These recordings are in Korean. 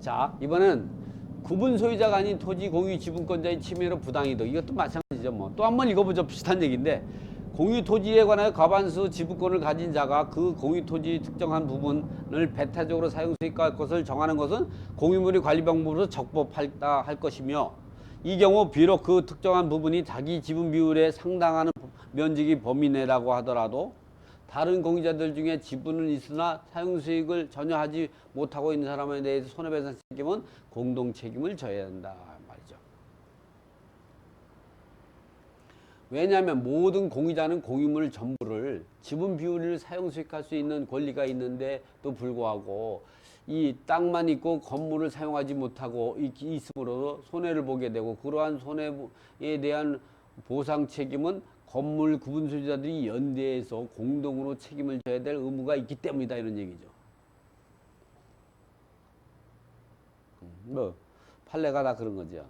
자, 이번엔 구분 소유자가 아닌 토지 공유 지분권자의 침해로 부당이득. 이것도 마찬가지죠. 뭐 또 한 번 읽어보죠. 비슷한 얘기인데, 공유 토지에 관하여 과반수 지분권을 가진 자가 그 공유 토지 특정한 부분을 배타적으로 사용 수익화할 것을 정하는 것은 공유물의 관리 방법으로 적법하다 할 것이며, 이 경우 비록 그 특정한 부분이 자기 지분 비율에 상당한 면적이 범위 내라고 하더라도 다른 공유자들 중에 지분은 있으나 사용 수익을 전혀 하지 못하고 있는 사람에 대해서 손해배상 책임은 공동 책임을 져야 한다 말이죠. 왜냐하면 모든 공유자는 공유물 전부를 지분 비율을 사용 수익할 수 있는 권리가 있는데도 불구하고 이 땅만 있고 건물을 사용하지 못하고 있으므로 손해를 보게 되고, 그러한 손해에 대한 보상 책임은 건물 구분 소유자들이 연대해서 공동으로 책임을 져야 될 의무가 있기 때문이다, 이런 얘기죠. 뭐 판례가 다 그런 거죠.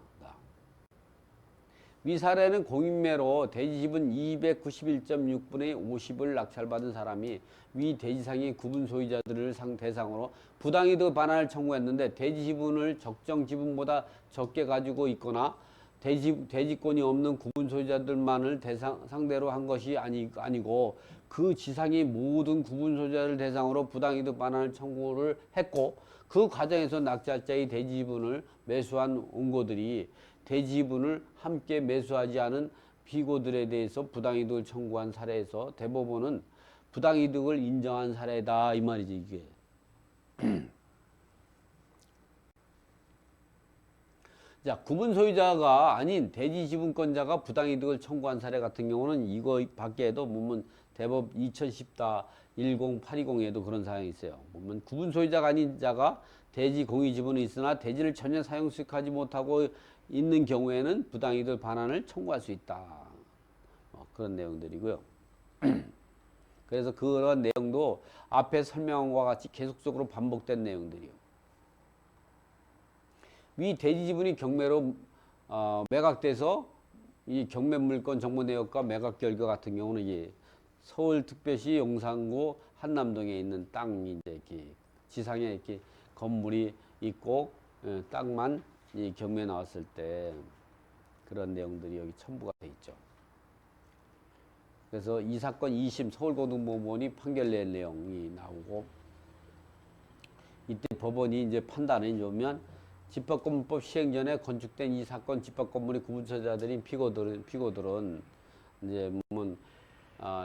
위 사례는 공인매로 대지지분 291.6분의 50을 낙찰받은 사람이 위 대지상의 구분 소유자들을 대상으로 부당이득 반환을 청구했는데, 대지지분을 적정 지분보다 적게 가지고 있거나 대지권이 없는 구분 소유자들만을 상대로 한 것이 아니고 그 지상의 모든 구분 소유자를 대상으로 부당이득 반환을 청구를 했고, 그 과정에서 낙찰자의 대지지분을 매수한 원고들이 대지분을 함께 매수하지 않은 피고들에 대해서 부당이득을 청구한 사례에서 대법원은 부당이득을 인정한 사례다, 이 말이지, 이게. 자, 구분 소유자가 아닌 대지지분권자가 부당이득을 청구한 사례 같은 경우는 이거 밖에도 보면 대법 2014-10-820에도 그런 사항이 있어요. 보면 구분 소유자가 아닌 자가 대지 공유 지분이 있으나 대지를 전혀 사용 수익하지 못하고 있는 경우에는 부당이득 반환을 청구할 수 있다. 그런 내용들이고요. 그래서 그런 내용도 앞에 설명한 것과 같이 계속적으로 반복된 내용들이요. 위 대지 지분이 경매로 매각돼서 이 경매 물건 정보 내역과 매각 결과 같은 경우는 이게 서울특별시 용산구 한남동에 있는 땅이 이제 이렇게 지상에 이렇게 건물이 있고 땅만 이 경매 나왔을 때 그런 내용들이 여기 첨부가 돼 있죠. 그래서 이 사건 2심 서울고등법원이 판결 낸 내용이 나오고, 이때 법원이 이제 판단을 보면 집합건물법 시행 전에 건축된 이 사건 집합건물의 구분소유자들인 피고들은 이제 보면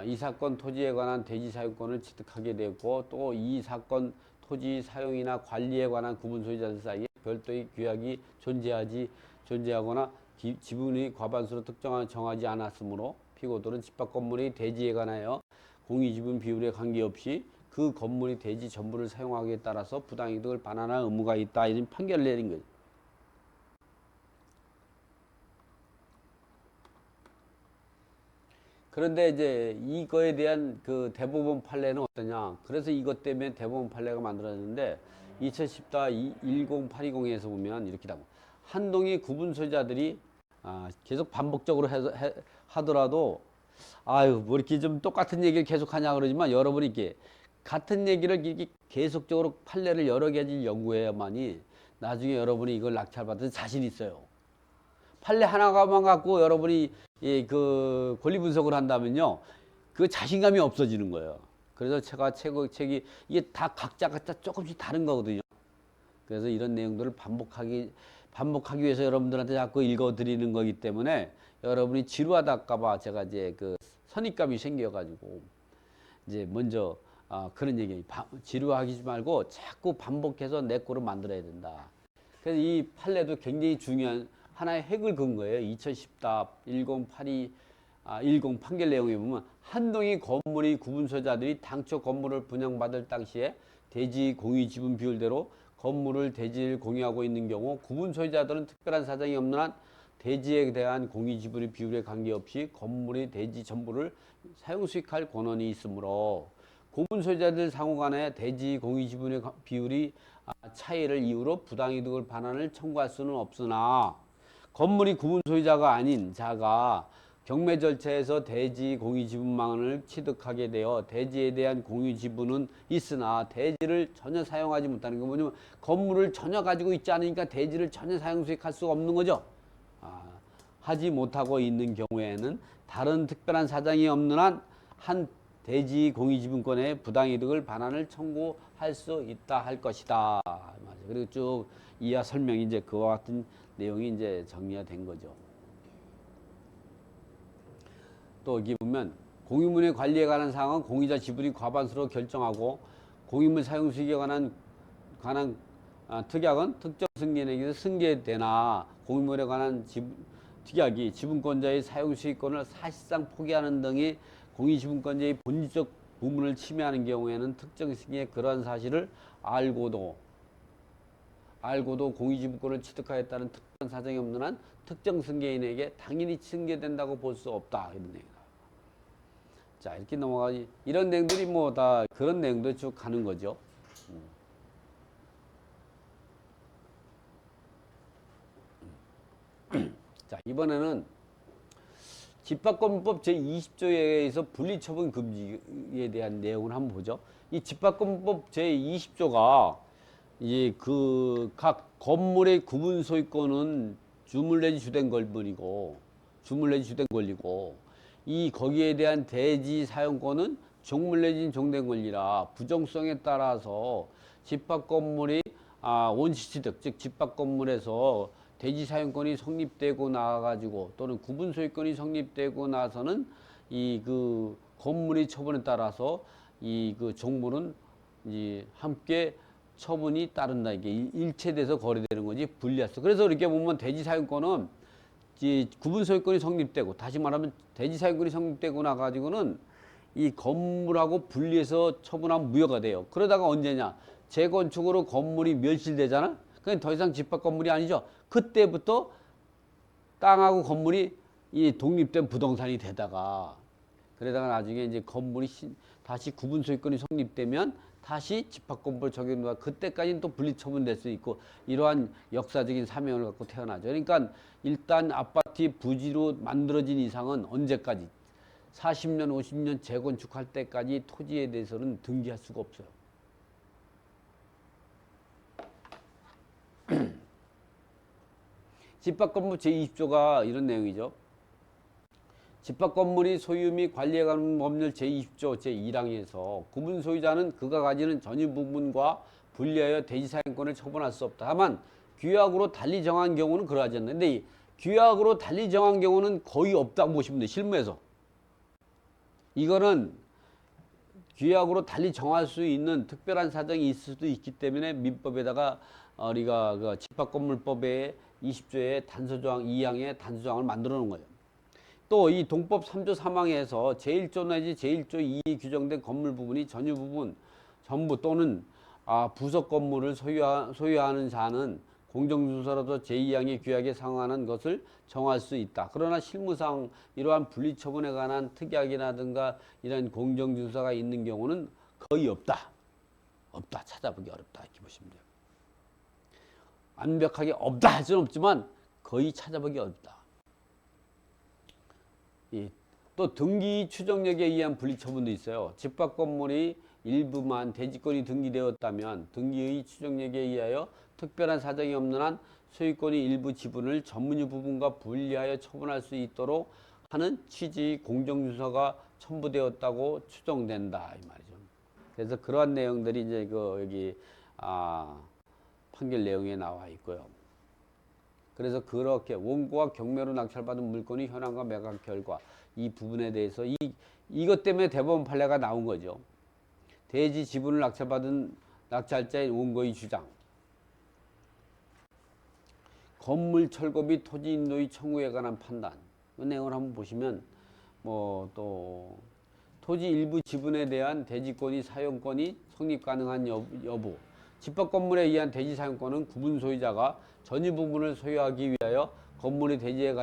이 사건 토지에 관한 대지 사용권을 취득하게 되고, 또 이 사건 토지 사용이나 관리에 관한 구분 소유자들 사이에 별도의 규약이 존재하거나 지분의 과반수로 정하지 않았으므로 피고들은 집합 건물의 대지에 관하여 공유지분 비율에 관계없이 그 건물의 대지 전부를 사용하기에 따라서 부당이득을 반환할 의무가 있다, 이런 판결을 내린 거죠. 그런데 이제 이거에 대한 그 대법원 판례는 어떠냐. 그래서 이것 때문에 대법원 판례가 만들어졌는데 2014-10-820에서 보면 이렇게 나오고, 한동의 구분 소유자들이 계속 반복적으로 하더라도 뭐 이렇게 좀 똑같은 얘기를 계속 하냐 그러지만, 여러분이 이렇게 같은 얘기를 이렇게 계속적으로 판례를 여러 가지 연구해야만이 나중에 여러분이 이걸 낙찰받을 자신 있어요. 판례 하나만 갖고 여러분이 그 권리 분석을 한다면요, 그 자신감이 없어지는 거예요. 그래서 책이 이게 다 각자 조금씩 다른 거거든요. 그래서 이런 내용들을 반복하기 위해서 여러분들한테 자꾸 읽어드리는 거기 때문에 여러분이 지루하다까봐 제가 이제 그 선입감이 생겨가지고 이제 먼저 그런 얘기, 지루하지 말고 자꾸 반복해서 내 거로 만들어야 된다. 그래서 이 판례도 굉장히 중요한 하나의 핵을 그은 거예요. 2010 판결 내용에 보면 한동의 건물의 구분 소유자들이 당초 건물을 분양받을 당시에 대지 공유 지분 비율대로 건물을 대지를 공유하고 있는 경우 구분 소유자들은 특별한 사정이 없는 한 대지에 대한 공유 지분의 비율에 관계없이 건물의 대지 전부를 사용 수익할 권한이 있으므로 구분 소유자들 상호 간의 대지 공유 지분의 비율이 차이를 이유로 부당이득을 반환을 청구할 수는 없으나, 건물이 구분 소유자가 아닌 자가 경매 절차에서 대지 공유 지분만을 취득하게 되어 대지에 대한 공유 지분은 있으나 대지를 전혀 사용하지 못하는 게 뭐냐면 건물을 전혀 가지고 있지 않으니까 대지를 전혀 사용 수익할 수가 없는 거죠. 하지 못하고 있는 경우에는 다른 특별한 사정이 없는 한 대지 공유지분권의 부당이득을 반환을 청구할 수 있다 할 것이다. 그리고 쭉 이하 설명이 이제 그와 같은 내용이 이제 정리가 된 거죠. 또 여기 보면 공유물의 관리에 관한 사항은 공유자 지분이 과반수로 결정하고 공유물 사용 수익에 관한 특약은 특정 승계인에게서 승계되나 공유물에 관한 특약이 지분권자의 사용 수익권을 사실상 포기하는 등의 공유지분권자의 본질적 부분을 침해하는 경우에는 특정 승계의 그러한 사실을 알고도 공유지분권을 취득하였다는 특별한 사정이 없는 한 특정 승계인에게 당연히 승계된다고 볼 수 없다. 이런 내용이다. 자, 이렇게 넘어가지. 이런 내용들이 뭐 다 그런 내용도 쭉 가는 거죠. 자, 이번에는 집합건법 제20조에 의해서 분리처분 금지에 대한 내용을 한번 보죠. 이 집합건법 제20조가 이제 그 각 건물의 구분 소유권은 주물 내지 주된 권리고, 이 거기에 대한 대지 사용권은 종물 내지 종된 권리라 부정성에 따라서 집합 건물이 원시취득 즉 집합 건물에서 대지 사용권이 성립되고 나가지고 또는 구분 소유권이 성립되고 나서는 이 그 건물의 처분에 따라서 이 그 종물은 이 함께 처분이 따른다. 이게 일체돼서 거래되는 거지 분리할 수. 그래서 이렇게 보면 대지 사용권은 이 구분 소유권이 성립되고 다시 말하면 대지 사용권이 성립되고 나가지고는 이 건물하고 분리해서 처분하면 무효가 돼요. 그러다가 언제냐? 재건축으로 건물이 멸실되잖아. 그냥 더 이상 집합 건물이 아니죠. 그때부터 땅하고 건물이 이 독립된 부동산이 되다가 그러다가 나중에 이제 건물이 다시 구분 소유권이 성립되면 다시 집합건물 적용과 그때까지는 또 분리처분될 수 있고 이러한 역사적인 사명을 갖고 태어나죠. 그러니까 일단 아파트 부지로 만들어진 이상은 언제까지 40년, 50년 재건축할 때까지 토지에 대해서는 등기할 수가 없어요. 집합건물 제20조가 이런 내용이죠. 집합건물이 소유 및 관리에 관한 법률 제20조 제1항에서 구분 소유자는 그가 가지는 전유 부분과 분리하여 대지 사용권을 처분할 수 없다. 다만 규약으로 달리 정한 경우는 그러하지 않는다. 근데 규약으로 달리 정한 경우는 거의 없다고 보시면 돼요. 실무에서. 이거는 규약으로 달리 정할 수 있는 특별한 사정이 있을 수도 있기 때문에 민법에다가 우리가 그 집합건물법의 20조의 단서조항 2항의 단서조항을 만들어 놓은 거예요. 또 이 동법 3조 3항에서 제1조 내지 제1조 2에 규정된 건물 부분이 전유 부분 전부 또는 부속 건물을 소유하는 자는 공정준서로서 제2항의 규약에 상응하는 것을 정할 수 있다. 그러나 실무상 이러한 분리처분에 관한 특약이라든가 이런 공정준서가 있는 경우는 거의 없다. 찾아보기 어렵다. 이렇게 보시면 돼요. 완벽하게 없다 할 수는 없지만 거의 찾아보기 어렵다. 또 등기 추정력에 의한 분리처분도 있어요. 집합 건물이 일부만 대지권이 등기되었다면 등기의 추정력에 의하여 특별한 사정이 없는 한 소유권의 일부 지분을 전문유 부분과 분리하여 처분할 수 있도록 하는 취지의 공정준서가 첨부되었다고 추정된다 이 말이죠. 그래서 그러한 내용들이 이제 여기 판결 내용에 나와 있고요. 그래서 그렇게 원고와 경매로 낙찰받은 물건의 현황과 매각 결과 이 부분에 대해서 이것 때문에 대법원 판례가 나온 거죠. 대지 지분을 낙찰받은 낙찰자의 원고의 주장, 건물 철거 및 토지 인도의 청구에 관한 판단. 이 내용을 한번 보시면 또 토지 일부 지분에 대한 대지권이 사용권이 성립 가능한 여부. 집합 건물에 의한 대지 사용권은 구분 소유자가 전유 부분을 소유하기 위하여 건물의 대지에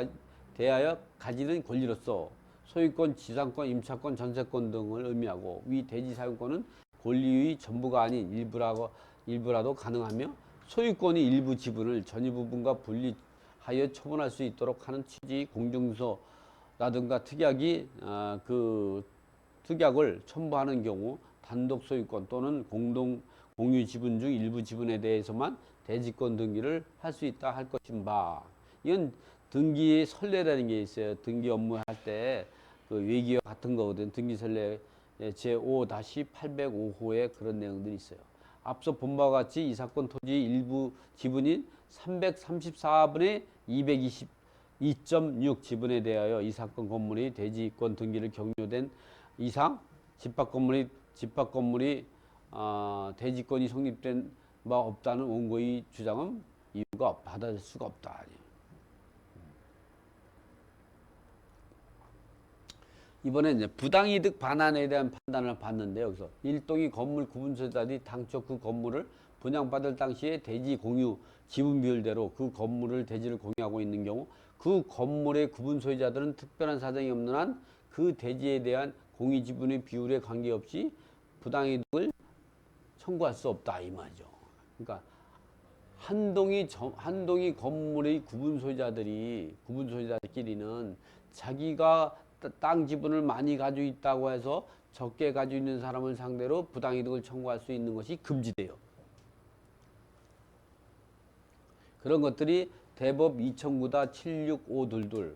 대하여 가지는 권리로서 소유권, 지상권, 임차권, 전세권 등을 의미하고 위 대지 사용권은 권리의 전부가 아닌 일부라도 가능하며 소유권이 일부 지분을 전유 부분과 분리하여 처분할 수 있도록 하는 취지의 공정준서 라든가 특약이 그 특약을 첨부하는 경우 단독 소유권 또는 공유 지분 중 일부 지분에 대해서만 대지권 등기를 할 수 있다 할 것인 바. 이건 등기의 선례라는 게 있어요. 등기 업무 할 때 그 외기와 같은 거거든. 등기 선례 제5-805호에 그런 내용들이 있어요. 앞서 본 바와 같이 이 사건 토지 일부 지분인 334분의 222.6 지분에 대하여 이 사건 건물이 대지권 등기를 격려된 이상 집합 건물이 대지권이 성립된 바 없다는 원고의 주장은 이유가 받아들일 수가 없다. 이번에 이제 부당이득 반환에 대한 판단을 받는데 여기서 일동이 건물 구분 소유자들이 당초 그 건물을 분양받을 당시에 대지 공유 지분 비율대로 그 건물을 대지를 공유하고 있는 경우 그 건물의 구분 소유자들은 특별한 사정이 없는 한 그 대지에 대한 공유 지분의 비율에 관계없이 부당이득을 청구할 수 없다 이 말이죠. 그러니까 한 동이 건물의 구분 소유자들끼리는 자기가 땅 지분을 많이 가지고 있다고 해서 적게 가지고 있는 사람을 상대로 부당이득을 청구할 수 있는 것이 금지돼요. 그런 것들이 대법 2009-76522.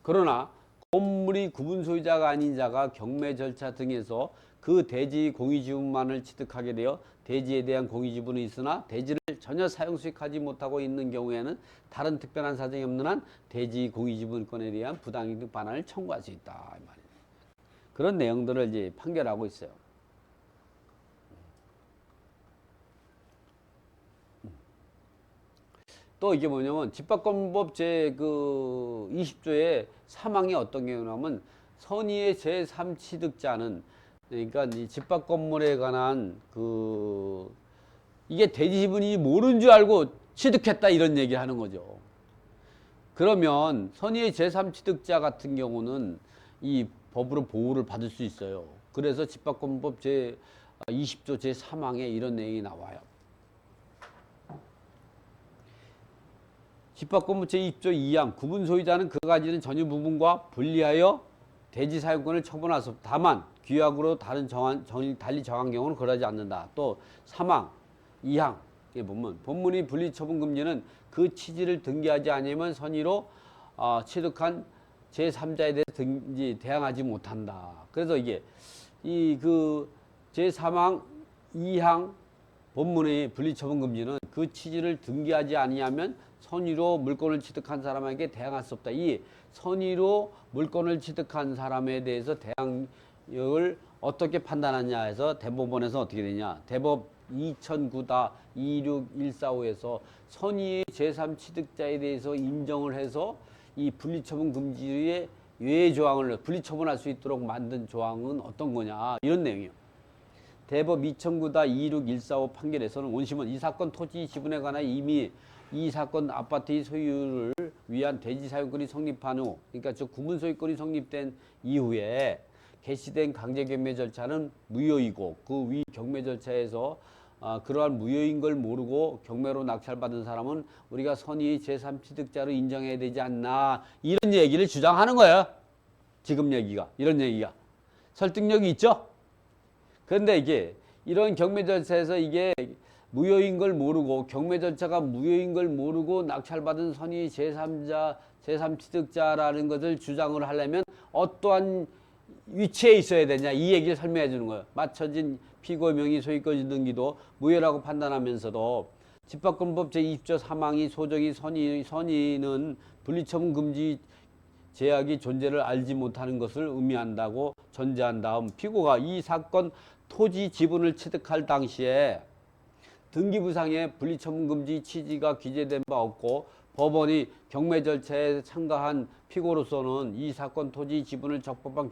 그러나 건물이 구분 소유자가 아닌 자가 경매 절차 등에서 그 대지 공유지분만을 취득하게 되어 대지에 대한 공유지분은 있으나 대지를 전혀 사용 수익하지 못하고 있는 경우에는 다른 특별한 사정이 없는 한 대지 공유지분권에 대한 부당이득 반환을 청구할 수 있다 이 말이에요. 그런 내용들을 이제 판결하고 있어요. 또 이게 뭐냐면 집합권법 제 20조의 3항이 어떤 경우냐면 선의의 제3취득자는 그러니까 이 집합 건물에 관한 이게 대지 지분이 모르는 줄 알고 취득했다 이런 얘기를 하는 거죠. 그러면 선의의 제3취득자 같은 경우는 이 법으로 보호를 받을 수 있어요. 그래서 집합권법 제 20조 제3항에 이런 내용이 나와요. 집합권법 제20조 2항 구분 소유자는 그가 가지는 전유 부분과 분리하여 대지 사용권을 처분할 수 없다. 다만 규약으로 달리 정한 경우는 그러지 않는다. 또 3항, 2항 에 보면 본문이 분리 처분 금지는 그 취지를 등기하지 아니면 선의로 취득한 제3자에 대해 대항하지 못한다. 그래서 이게 제3항, 2항 본문의 분리 처분 금지는 그 취지를 등기하지 아니하면 선의로 물건을 취득한 사람에게 대항할 수 없다. 이 선의로 물건을 취득한 사람에 대해서 대항력을 어떻게 판단하냐 해서 대법원에서 어떻게 되냐. 대법 2009-26145에서 선의의 제3취득자에 대해서 인정을 해서 이 분리처분 금지의 외의 조항을 분리처분할 수 있도록 만든 조항은 어떤 거냐. 이런 내용이에요. 대법 2009-26145 판결에서는 원심은 이 사건 토지 지분에 관한 이미 이 사건 아파트의 소유를 위한 대지 사용권이 성립한 후, 그러니까 저 구분 소유권이 성립된 이후에 개시된 강제 경매 절차는 무효이고 그 위 경매 절차에서 그러한 무효인 걸 모르고 경매로 낙찰받은 사람은 우리가 선의 제3취득자로 인정해야 되지 않나 이런 얘기를 주장하는 거예요. 지금 얘기가 이런 얘기가 설득력이 있죠. 그런데 이게 이런 경매 절차에서 이게 무효인 걸 모르고 경매 절차가 무효인 걸 모르고 낙찰받은 선의 제3취득자라는 것을 주장을 하려면 어떠한 위치에 있어야 되냐 이 얘기를 설명해 주는 거예요. 맞춰진 피고 명의 소유권 등기도 무효라고 판단하면서도 집합권법 제20조 3항이 소정의 선의는 분리처분 금지 제약이 존재를 알지 못하는 것을 의미한다고 전제한 다음 피고가 이 사건 토지 지분을 취득할 당시에 등기부상에 분리처분 금지 취지가 기재된 바 없고 법원이 경매 절차에 참가한 피고로서는 이 사건 토지 지분을 적법한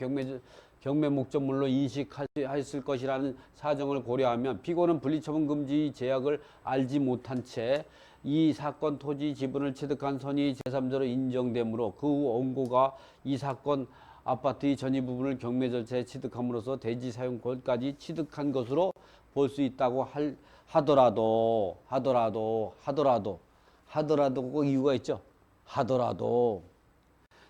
경매 목적물로 인식했을 것이라는 사정을 고려하면 피고는 분리처분 금지 제약을 알지 못한 채 이 사건 토지 지분을 취득한 선의 제3자로 인정되므로 그 원고가 이 사건 아파트의 전위 부분을 경매 절차에 취득함으로써 대지 사용권까지 취득한 것으로 볼 수 있다고 하더라도 꼭 이유가 있죠. 하더라도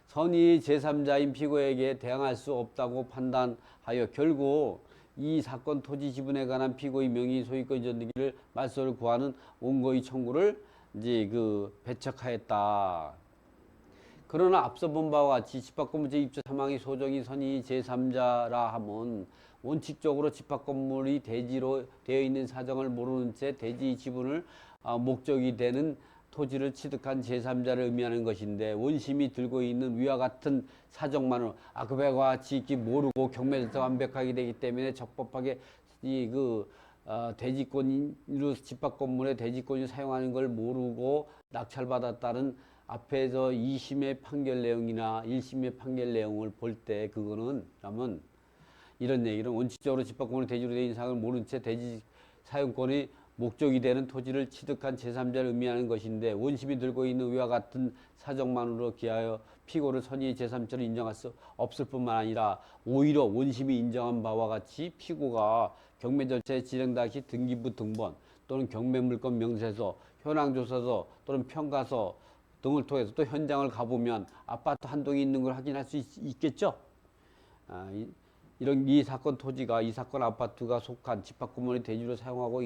선의 제3자인 피고에게 대항할 수 없다고 판단하여 결국 이 사건 토지 지분에 관한 피고의 명의 소유권 이전되기를 말소를 구하는 원고의 청구를 이제 배척하였다. 그러나 앞서 본 바와 같이 집합건물 제2조 3항의 소정이 선의 제3자라 함은 원칙적으로 집합건물이 대지로 되어 있는 사정을 모르는 채 대지 지분을 목적이 되는 토지를 취득한 제3자를 의미하는 것인데, 원심이 들고 있는 위와 같은 사정만으로 그 배와 같이 모르고 경매 절차가 완벽하게 되기 때문에 적법하게 대지권으로 집합건물의 대지권을 사용하는 걸 모르고 낙찰받았다는 앞에서 2심의 판결 내용이나 1심의 판결 내용을 볼 때 그거는 그러면 이런 얘기는 원칙적으로 집합건물의 대지로 되어 있는 사항을 모른 채 대지 사용권의 목적이 되는 토지를 취득한 제3자를 의미하는 것인데, 원심이 들고 있는 위와 같은 사정만으로 기하여 피고를 선의 제3자로 인정할 수 없을 뿐만 아니라 오히려 원심이 인정한 바와 같이 피고가 경매 절차에 진행 당시 등기부 등본 또는 경매물건 명세서, 현황조사서 또는 평가서 등을 통해서 또 현장을 가보면 아파트 한 동이 있는 걸 확인할 수 있겠죠. 이 사건 토지가 이 사건 아파트가 속한 집합건물의 대지로 사용하고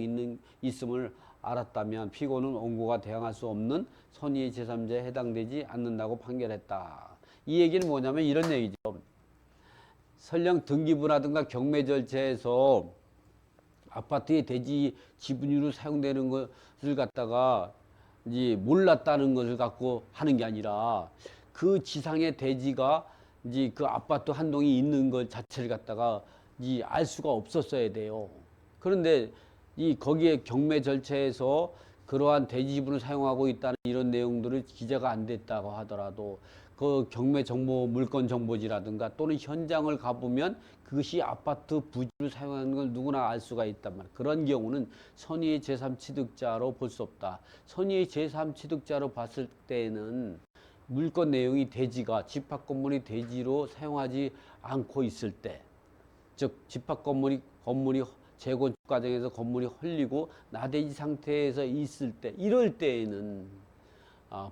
있음을 알았다면 피고는 원고가 대항할 수 없는 선의의 제3자에 해당되지 않는다고 판결했다. 이 얘기는 뭐냐면 이런 얘기죠. 설령 등기부라든가 경매 절차에서 아파트의 대지 지분으로 사용되는 것을 갖다가 이제 몰랐다는 것을 갖고 하는 게 아니라 그 지상의 대지가 이제 그 아파트 한 동이 있는 것 자체를 갖다가 이제 알 수가 없었어야 돼요. 그런데 거기에 경매 절차에서 그러한 대지 지분을 사용하고 있다는 이런 내용들을 기재가 안 됐다고 하더라도 그 경매 정보, 물건 정보지라든가 또는 현장을 가보면 그것이 아파트 부지를 사용하는 걸 누구나 알 수가 있단 말이에요. 그런 경우는 선의의 제3취득자로 볼 수 없다. 선의의 제3취득자로 봤을 때는 물건 내용이 대지가 집합건물이 대지로 사용하지 않고 있을 때, 즉 집합건물이 재건축 과정에서 건물이 헐리고 나대지 상태에서 있을 때, 이럴 때에는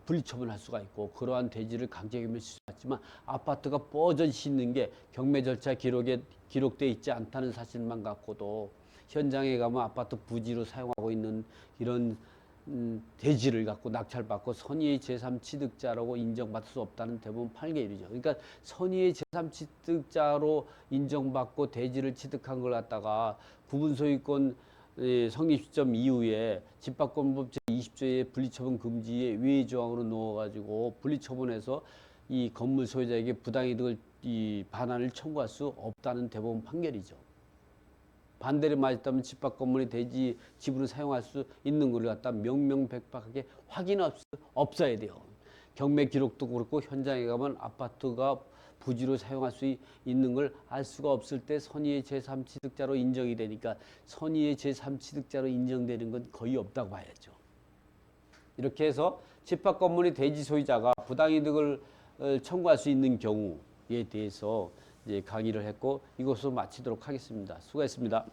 분리처분할 수가 있고 그러한 대지를 강제 경매할 수 있지만, 아파트가 뻗어시 있는 게 경매 절차 기록에 기록되어 있지 않다는 사실만 갖고도 현장에 가면 아파트 부지로 사용하고 있는 이런 대지를 갖고 낙찰받고 선의의 제3취득자라고 인정받을 수 없다는 대법원 판결이죠. 그러니까 선의의 제3취득자로 인정받고 대지를 취득한 걸 갖다가 구분소유권 성립 시점 이후에 집합건법 제20조의 분리처분 금지의 외의 조항으로 넣어가지고 분리처분해서 이 건물 소유자에게 부당이득을 반환을 청구할 수 없다는 대법원 판결이죠. 반대로 말했다면 집합건물이 대지 지분을 사용할 수 있는 걸 갖다 명명백백하게 확인 없어야 돼요. 경매 기록도 그렇고 현장에 가면 아파트가 부지로 사용할 수 있는 걸 알 수가 없을 때 선의의 제3취득자로 인정이 되니까 선의의 제3취득자로 인정되는 건 거의 없다고 봐야죠. 이렇게 해서 집합건물이 대지 소유자가 부당이득을 청구할 수 있는 경우에 대해서 이제 강의를 했고 이것으로 마치도록 하겠습니다. 수고했습니다.